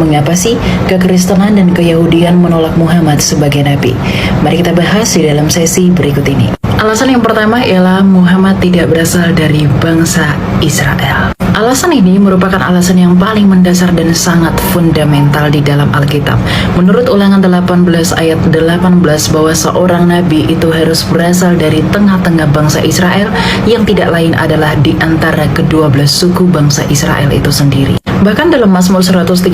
Mengapa sih kekristenan dan keyahudian menolak Muhammad sebagai nabi? Mari kita bahas di dalam sesi berikut ini. Alasan yang pertama ialah Muhammad tidak berasal dari bangsa Israel. Alasan ini merupakan alasan yang paling mendasar dan sangat fundamental di dalam Alkitab. Menurut Ulangan 18 ayat 18 bahwa seorang nabi itu harus berasal dari tengah-tengah bangsa Israel yang tidak lain adalah di antara kedua belas suku bangsa Israel itu sendiri. Bahkan dalam Mazmur 137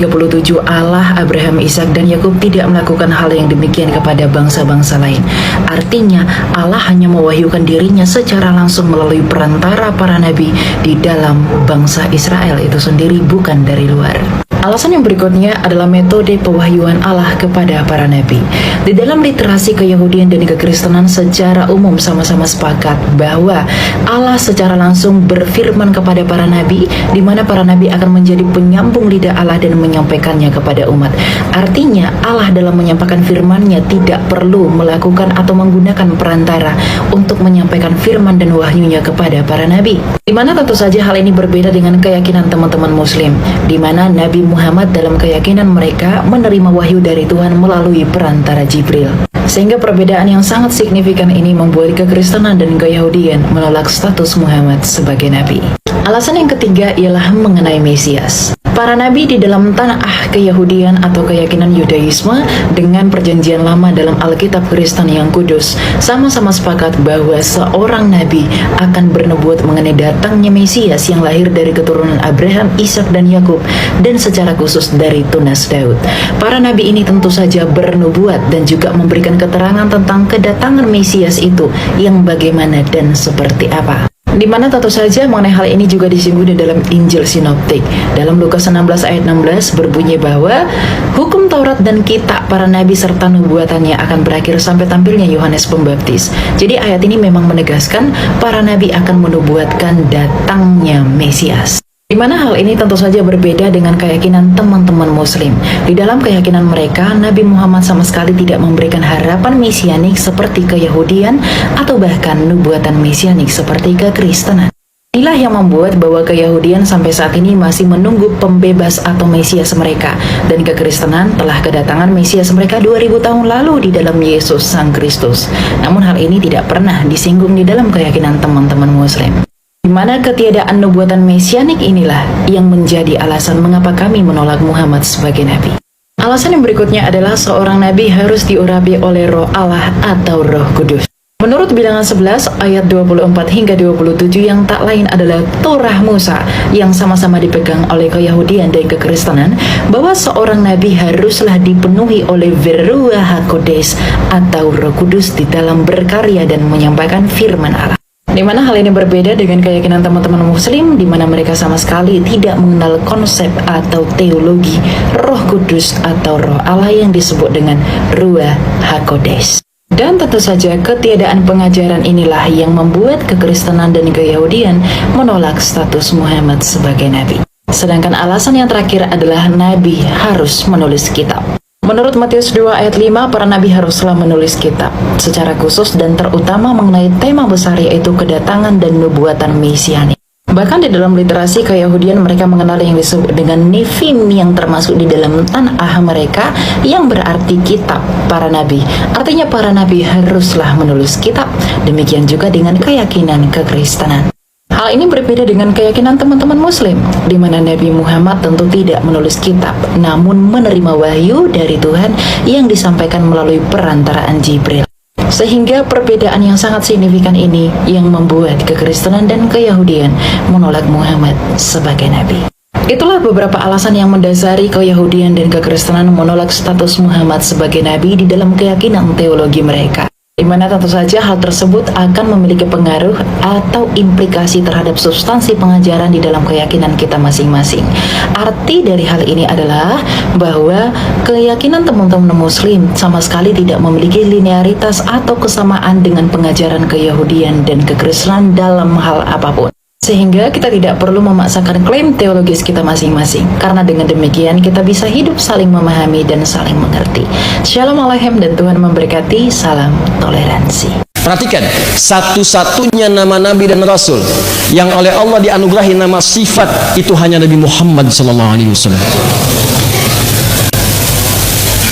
Allah, Abraham, Ishak, dan Yakub tidak melakukan hal yang demikian kepada bangsa-bangsa lain. Artinya Allah hanya mewahyukan dirinya secara langsung melalui perantara para nabi di dalam bangsa Israel itu sendiri, bukan dari luar. Alasan yang berikutnya adalah metode pewahyuan Allah kepada para nabi. Di dalam literasi keyahudian dan kekristenan secara umum sama-sama sepakat bahwa Allah secara langsung berfirman kepada para nabi, di mana para nabi akan menjadi penyambung lidah Allah dan menyampaikannya kepada umat. Artinya Allah dalam menyampaikan firman-Nya tidak perlu melakukan atau menggunakan perantara untuk menyampaikan firman dan wahyu-Nya kepada para nabi. Di mana tentu saja hal ini berbeda dengan keyakinan teman-teman muslim, di mana Nabi Muhammad dalam keyakinan mereka menerima wahyu dari Tuhan melalui perantara Jibril. Sehingga perbedaan yang sangat signifikan ini membuat kekristenan dan keyahudian menolak status Muhammad sebagai nabi. Alasan yang ketiga ialah mengenai Mesias. Para nabi di dalam tanah keyahudian atau keyakinan Yudaisme dengan perjanjian lama dalam Alkitab Kristen yang kudus sama-sama sepakat bahwa seorang nabi akan bernubuat mengenai datangnya Mesias yang lahir dari keturunan Abraham, Ishak, dan Yakub, dan secara khusus dari tunas Daud. Para nabi ini tentu saja bernubuat dan juga memberikan keterangan tentang kedatangan Mesias itu yang bagaimana dan seperti apa. Di mana tentu saja mengenai hal ini juga disinggung di dalam Injil Sinoptik. Dalam Lukas 16 ayat 16 berbunyi bahwa hukum Taurat dan kitab para nabi serta nubuatannya akan berakhir sampai tampilnya Yohanes Pembaptis. Jadi ayat ini memang menegaskan para nabi akan menubuatkan datangnya Mesias. Di mana hal ini tentu saja berbeda dengan keyakinan teman-teman muslim. Di dalam keyakinan mereka, Nabi Muhammad sama sekali tidak memberikan harapan mesianik seperti keyahudian atau bahkan nubuatan mesianik seperti kekristenan. Inilah yang membuat bahwa keyahudian sampai saat ini masih menunggu pembebas atau Mesias mereka, dan kekristenan telah kedatangan Mesias mereka 2000 tahun lalu di dalam Yesus Sang Kristus. Namun hal ini tidak pernah disinggung di dalam keyakinan teman-teman muslim. Di mana ketiadaan nubuatan mesianik inilah yang menjadi alasan mengapa kami menolak Muhammad sebagai nabi. Alasan yang berikutnya adalah seorang nabi harus diurapi oleh Roh Allah atau Roh Kudus. Menurut Bilangan 11 ayat 24 hingga 27 yang tak lain adalah Torah Musa yang sama-sama dipegang oleh keyahudian dan kekristenan, bahwa seorang nabi haruslah dipenuhi oleh Veruah HaKodesh atau Roh Kudus di dalam berkarya dan menyampaikan firman Allah. Di mana hal ini berbeda dengan keyakinan teman-teman muslim, di mana mereka sama sekali tidak mengenal konsep atau teologi Roh Kudus atau Roh Allah yang disebut dengan Ruach HaKodesh. Dan tentu saja ketiadaan pengajaran inilah yang membuat kekristenan dan keyahudian menolak status Muhammad sebagai nabi. Sedangkan alasan yang terakhir adalah nabi harus menulis kitab. Menurut Matius 2 ayat 5, para nabi haruslah menulis kitab secara khusus dan terutama mengenai tema besar yaitu kedatangan dan nubuatan mesianik. Bahkan di dalam literasi keyahudian mereka mengenal yang disebut dengan Nefim yang termasuk di dalam tanah mereka yang berarti kitab para nabi. Artinya para nabi haruslah menulis kitab. Demikian juga dengan keyakinan kekristenan. Hal ini berbeda dengan keyakinan teman-teman muslim, di mana Nabi Muhammad tentu tidak menulis kitab, namun menerima wahyu dari Tuhan yang disampaikan melalui perantaraan Jibril. Sehingga perbedaan yang sangat signifikan ini yang membuat kekristenan dan keyahudian menolak Muhammad sebagai nabi. Itulah beberapa alasan yang mendasari keyahudian dan kekristenan menolak status Muhammad sebagai nabi di dalam keyakinan teologi mereka. Di mana tentu saja hal tersebut akan memiliki pengaruh atau implikasi terhadap substansi pengajaran di dalam keyakinan kita masing-masing. Arti dari hal ini adalah bahwa keyakinan teman-teman muslim sama sekali tidak memiliki linearitas atau kesamaan dengan pengajaran keyahudian dan kekristenan dalam hal apapun. Sehingga kita tidak perlu memaksakan klaim teologis kita masing-masing, karena dengan demikian kita bisa hidup saling memahami dan saling mengerti. Shalom Aleichem dan Tuhan memberkati. Salam toleransi. Perhatikan, satu-satunya nama Nabi dan Rasul yang oleh Allah dianugerahi nama sifat itu hanya Nabi Muhammad SAW.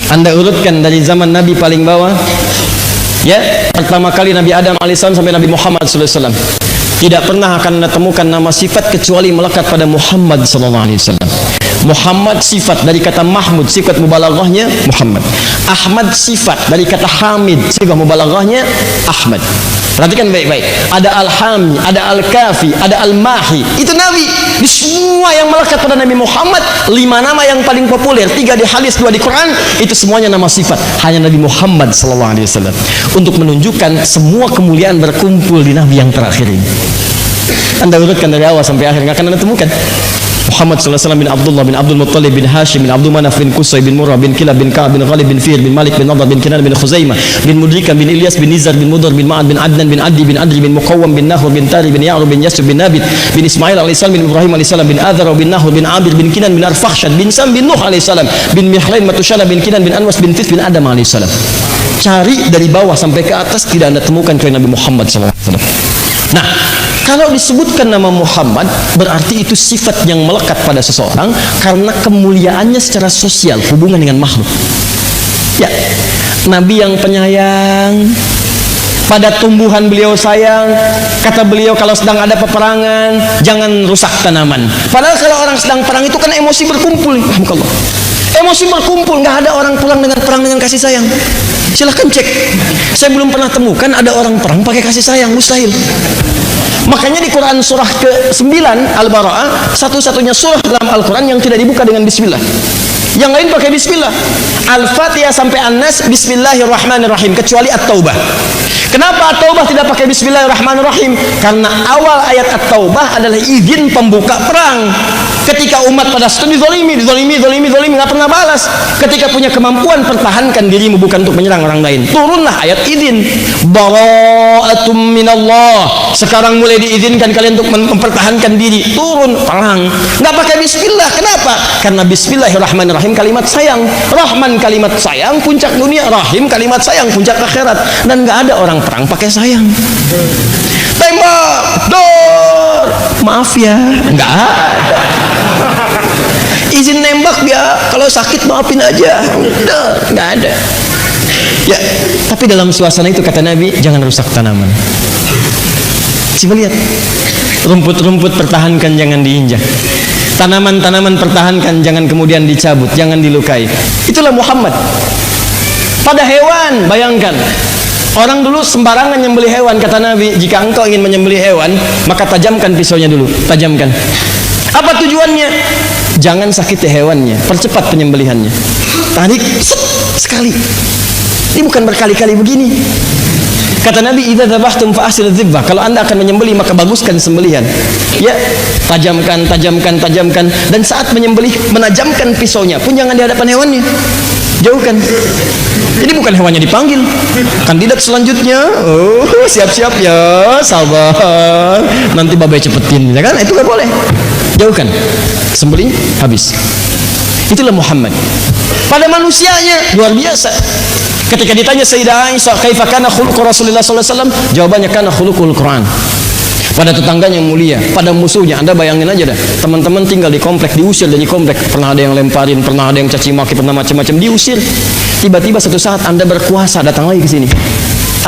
Anda urutkan dari zaman Nabi paling bawah, ya, pertama kali Nabi Adam alaihissalam sampai Nabi Muhammad sallallahu alaihi wasallam, tidak pernah akan Anda temukan nama sifat kecuali melekat pada Muhammad sallallahu alaihi wasallam. Muhammad sifat dari kata Mahmud, sifat mubalaghahnya Muhammad. Ahmad sifat dari kata Hamid, sifat mubalaghahnya Ahmad. Perhatikan baik-baik. Ada Al-Hami, ada Al-Kafi, ada Al-Mahi. Itu Nabi. Di semua yang melekat pada Nabi Muhammad, 5 nama yang paling populer, 3 di hadis, 2 di Quran, itu semuanya nama sifat. Hanya Nabi Muhammad sallallahu alaihi wasallam. Untuk menunjukkan semua kemuliaan berkumpul di Nabi yang terakhir ini. Anda urutkan dari awal sampai akhir, nggak akan Anda temukan. Muhammad sallallahu alaihi wasallam bin Abdullah bin Abdul Muttalib bin Hashim bin Abdul Manaf bin Qusay bin Murrah bin Kilab bin Ka'ab bin Ghalib bin Fihr bin Malik bin Nadar bin Kinan bin Khuzaimah bin Mudrika bin Ilyas bin Nizar bin Mudar bin Ma'ad bin Adnan bin Adi bin Adri bin Muqawwam bin Nahur bin Tari bin Ya'rub bin Yasub bin Nabit bin Ismail alaihissalam bin Ibrahim alaihissalam bin Adhar bin Nahur bin Abir bin Kinan bin Arfakhshad bin Sam bin Nuh alaihissalam bin Mihlain Matushala bin Kinan bin Anwas bin Fith bin Adam alaihissalam. Cari dari bawah sampai ke atas, tidak Anda temukan kecuali Nabi Muhammad sallallahu alaihi wasallam. Nah, kalau disebutkan nama Muhammad, berarti itu sifat yang melekat pada seseorang karena kemuliaannya secara sosial, hubungan dengan makhluk. Ya, Nabi yang penyayang, pada tumbuhan beliau sayang. Kata beliau, kalau sedang ada peperangan, jangan rusak tanaman. Padahal kalau orang sedang perang itu kan emosi berkumpul. Emosi berkumpul, nggak ada orang pulang dengan perang dengan kasih sayang. Silahkan cek. Saya belum pernah temukan ada orang perang pakai kasih sayang, mustahil. Makanya di Quran surah ke-9 Al-Bara'ah, satu-satunya surah dalam Al-Quran yang tidak dibuka dengan bismillah. Yang lain pakai bismillah. Al-Fatihah sampai An-Nas bismillahirrahmanirrahim, kecuali At-Taubah. Kenapa At-Taubah tidak pakai bismillahirrahmanirrahim? Karena awal ayat At-Taubah adalah izin pembuka perang. Ketika umat pada dizalimi, nggak pernah balas. Ketika punya kemampuan, pertahankan dirimu, bukan untuk menyerang orang lain. Turunlah ayat izin. Bara'atum minallah. Sekarang mulai diizinkan kalian untuk mempertahankan diri. Turun perang. Nggak pakai bismillah. Kenapa? Karena bismillahirrahmanirrahim kalimat sayang. Rahman kalimat sayang, puncak dunia. Rahim kalimat sayang, puncak akhirat. Dan nggak ada orang perang pakai sayang. Tembak, dor. Maaf ya, nggak ada. Izin nembak ya, kalau sakit maafin aja. Udah, nggak ada. Ya, tapi dalam suasana itu kata Nabi, jangan rusak tanaman. Coba lihat, rumput-rumput pertahankan, jangan diinjak. Tanaman-tanaman pertahankan, jangan kemudian dicabut, jangan dilukai. Itulah Muhammad. Pada hewan, bayangkan. Orang dulu sembarangan menyembelih hewan. Kata Nabi, jika engkau ingin menyembelih hewan, maka tajamkan pisaunya dulu. Tajamkan. Apa tujuannya? Jangan sakiti hewannya, percepat penyembelihannya. Tarik, sekali. Ini bukan berkali-kali begini. Kata Nabi, idza dzabhtum fa ahsinul dzibhah. Kalau Anda akan menyembelih, maka baguskan sembelihan. Ya, tajamkan. Dan saat menyembelih, menajamkan pisaunya pun jangan di hadapan hewannya. Jauhkan. Jadi bukan hewannya dipanggil. Kandidat selanjutnya, oh siap-siap ya, sabar. Nanti babai cepetin, ya kan? Itu nggak boleh. Jauhkan. Sembelih, habis. Itulah Muhammad. Pada manusianya luar biasa. Ketika ditanya Sayyidah Aisyah, kaifa kana khuluqu Rasulullah sallallahu alaihi wasallam? Jawabannya kana khuluqul Quran. Pada tetangganya yang mulia, pada musuhnya. Anda bayangin aja dah, teman-teman tinggal di komplek, diusir dari komplek. Pernah ada yang lemparin, pernah ada yang caci maki, pernah macam-macam, diusir. Tiba-tiba satu saat Anda berkuasa, datang lagi ke sini.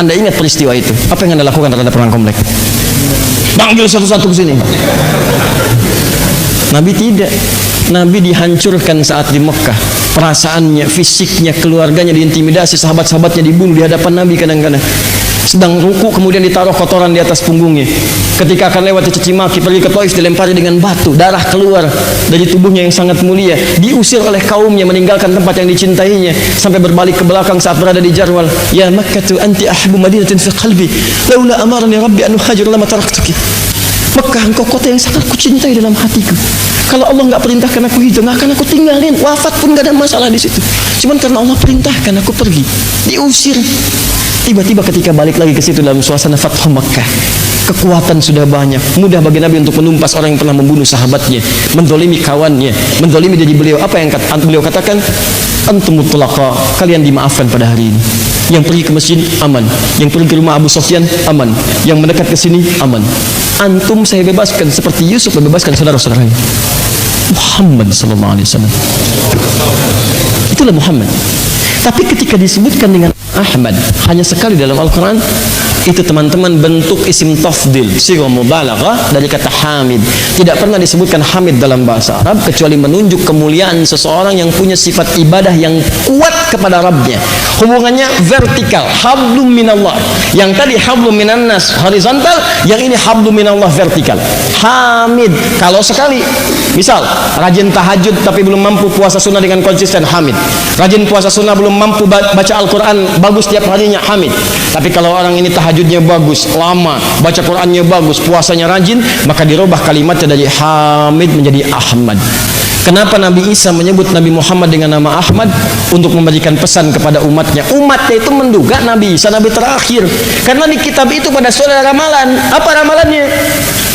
Anda ingat peristiwa itu. Apa yang Anda lakukan terhadap orang komplek? Panggil satu-satu ke sini. Nabi tidak. Nabi dihancurkan saat di Mekah. Perasaannya, fisiknya, keluarganya diintimidasi, sahabat-sahabatnya dibunuh di hadapan Nabi kadang-kadang. Sedang ruku kemudian ditaruh kotoran di atas punggungnya. Ketika akan lewat dicaci maki, pergi ke Taif dilempari dengan batu, darah keluar dari tubuhnya yang sangat mulia. Diusir oleh kaumnya, meninggalkan tempat yang dicintainya, sampai berbalik ke belakang saat berada di Jarwal. Ya Makkah, anti ahbu madinatin fi qalbi, laula amarani rabbi an uhajir lama taraktuki. Mekah, engkau kota yang sangat kucintai dalam hatiku. Kalau Allah nggak perintahkan aku hijrah, nggak akan aku tinggalin. Wafat pun nggak ada masalah di situ. Cuman karena Allah perintahkan aku pergi, diusir. Tiba-tiba ketika balik lagi ke situ dalam suasana Fathu Makkah, kekuatan sudah banyak, mudah bagi Nabi untuk menumpas orang yang pernah membunuh sahabatnya, mendolimi kawannya, mendolimi diri beliau. Apa yang beliau katakan? Antum mutlaqa, kalian dimaafkan pada hari ini. Yang pergi ke masjid aman, yang pergi ke rumah Abu Sufyan aman, yang mendekat ke sini aman. Antum saya bebaskan seperti Yusuf membebaskan saudara-saudaranya. Muhammad sallallahu alaihi wasallam. Itulah Muhammad. Tapi ketika disebutkan dengan Ahmad hanya sekali dalam Al-Quran, itu teman-teman bentuk isim tafdil, sighah mubalaghah dari kata hamid. Tidak pernah disebutkan hamid dalam bahasa Arab kecuali menunjuk kemuliaan seseorang yang punya sifat ibadah yang kuat kepada Rabbnya. Hubungannya vertikal, hablum minallah. Yang tadi hablum minannas horizontal, yang ini hablum minallah vertikal. Hamid kalau sekali, misal rajin tahajud tapi belum mampu puasa sunnah dengan konsisten, hamid. Rajin puasa sunnah belum mampu baca Al-Quran bagus tiap harinya, hamid. Tapi kalau orang ini tahajudnya bagus, lama, baca Qurannya bagus, puasanya rajin, maka dirubah kalimatnya dari hamid menjadi Ahmad. Kenapa Nabi Isa menyebut Nabi Muhammad dengan nama Ahmad? Untuk memberikan pesan kepada umatnya. Umatnya itu menduga Nabi Isa Nabi terakhir, karena di kitab itu pada surah ramalan. Apa ramalannya?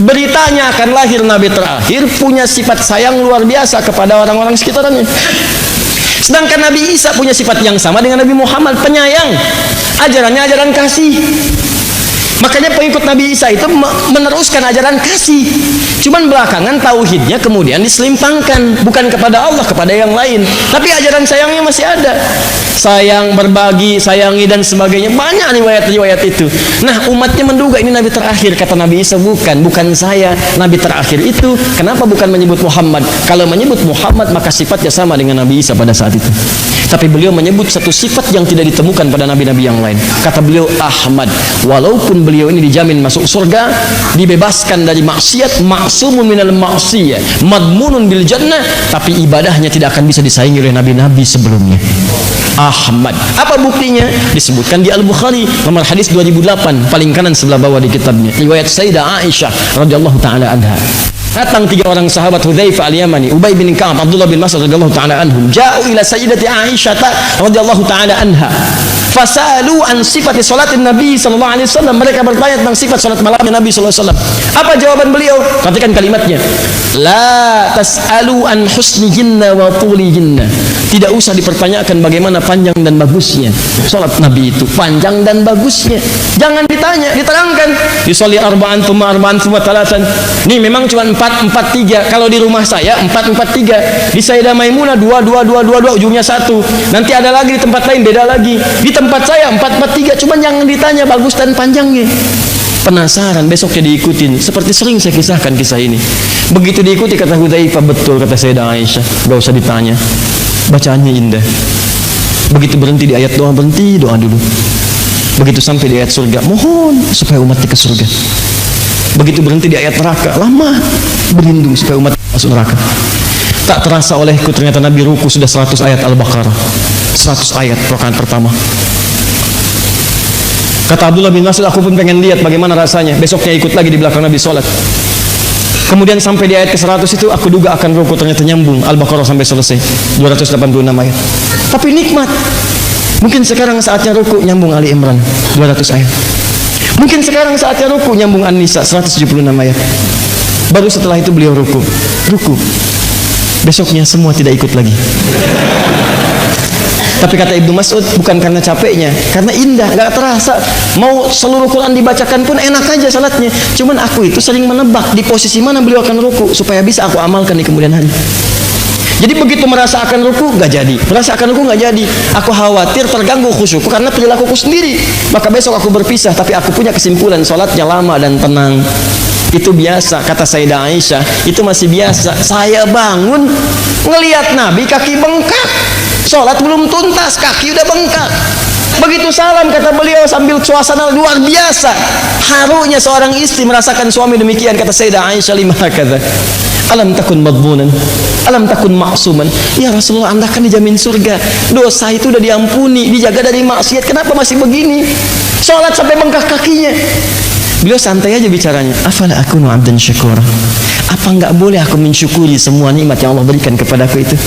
Beritanya akan lahir Nabi terakhir, punya sifat sayang luar biasa kepada orang-orang sekitarnya. Sedangkan Nabi Isa punya sifat yang sama dengan Nabi Muhammad, penyayang. Ajarannya ajaran kasih. Makanya pengikut Nabi Isa itu meneruskan ajaran kasih. Cuman belakangan tauhidnya kemudian diselimpangkan, bukan kepada Allah, kepada yang lain. Tapi ajaran sayangnya masih ada. Sayang, berbagi, sayangi dan sebagainya. Banyak riwayat-riwayat itu. Nah, umatnya menduga ini Nabi terakhir. Kata Nabi Isa, bukan saya. Nabi terakhir itu kenapa bukan menyebut Muhammad? Kalau menyebut Muhammad maka sifatnya sama dengan Nabi Isa pada saat itu. Tapi beliau menyebut satu sifat yang tidak ditemukan pada nabi-nabi yang lain. Kata beliau Ahmad. Walaupun beliau ini dijamin masuk surga, dibebaskan dari maksiat, ma'sumun minal ma'siyah, madmunun bil jannah, tapi ibadahnya tidak akan bisa disaingi oleh nabi-nabi sebelumnya. Ahmad. Apa buktinya? Disebutkan di Al-Bukhari nomor hadis 2008, paling kanan sebelah bawah di kitabnya. Riwayat Sayyidah Aisyah radhiyallahu taala anha. Datang 3 orang sahabat, Hudzaifah al-Yamani, Ubay bin Ka'ab, Abdullah bin Mas'ud radhiyallahu taala anhum. Ja'u ila Sayyidati Aisyah radhiyallahu taala anha. Fasalu an sifati salatin Nabi sallallahu alaihi wasallam. Mereka bertanya tentang sifat salat malamnya Nabi sallallahu alaihi wasallam. Apa jawaban beliau? Perhatikan kalimatnya. La tas'alu an husnihinna wa tulihinna. Tidak usah dipertanyakan bagaimana panjang dan bagusnya salat Nabi itu, panjang dan bagusnya. Jangan ditanya, diterangkan. Yusolli arba'an tsumma arba'an tsumma thalathan. Nih memang cuma 4-4-3. Kalau di rumah saya 4-4-3. Di Sayyidah Maimunah 2-2-2-2-2, ujungnya 1. Nanti ada lagi di tempat lain beda lagi. Di tempat saya 4-4-3, cuman jangan ditanya bagus dan panjangnya. Penasaran, besoknya diikutin. Seperti sering saya kisahkan kisah ini. Begitu diikuti kata Hudzaifah, betul kata Sayyidah Aisyah, gak usah ditanya. Bacaannya indah. Begitu berhenti di ayat doa, berhenti doa dulu. Begitu sampai di ayat surga, mohon supaya umatnya ke surga. Begitu berhenti di ayat neraka, lama berlindung supaya umat masuk neraka. Tak terasa olehku ternyata Nabi ruku sudah 100 ayat Al-Baqarah. 100 ayat rakaat pertama. Kata Abdullah bin Mas'ud, aku pun pengen lihat bagaimana rasanya. Besoknya ikut lagi di belakang Nabi sholat. Kemudian sampai di ayat ke-100 itu aku duga akan ruku, ternyata nyambung Al-Baqarah sampai selesai 286 ayat. Tapi nikmat. Mungkin sekarang saatnya ruku, nyambung Ali Imran 200 ayat. Mungkin sekarang saatnya ruku, nyambung An-Nisa 176 ayat. Baru setelah itu beliau ruku. Besoknya semua tidak ikut lagi. Tapi kata Ibnu Mas'ud, bukan karena capeknya, karena indah, gak terasa. Mau seluruh Quran dibacakan pun enak aja salatnya. Cuman aku itu sering menebak di posisi mana beliau akan ruku supaya bisa aku amalkan di kemudian hari. Jadi begitu merasa akan ruku, gak jadi. Merasa akan ruku, gak jadi. Aku khawatir terganggu khusyukku karena perilakuku sendiri. Maka besok aku berpisah, tapi aku punya kesimpulan salatnya lama dan tenang. Itu biasa, kata Sayyidah Aisyah, itu masih biasa. Saya bangun ngelihat Nabi kaki bengkak, sholat belum tuntas, kaki udah bengkak. Begitu salam, kata beliau sambil suasana luar biasa. Harunya seorang istri merasakan suami demikian. Kata Sayyidah Aisyah, lima kata, alam takun madbunan, alam takun ma'suman. Ya Rasulullah, anda kan dijamin surga, dosa itu udah diampuni, dijaga dari maksiat, kenapa masih begini? Sholat sampai bengkak kakinya. Beliau santai aja bicaranya. Afala akunu abdan syakura. Apa enggak boleh aku mensyukuri semua nikmat yang Allah berikan kepadaku itu?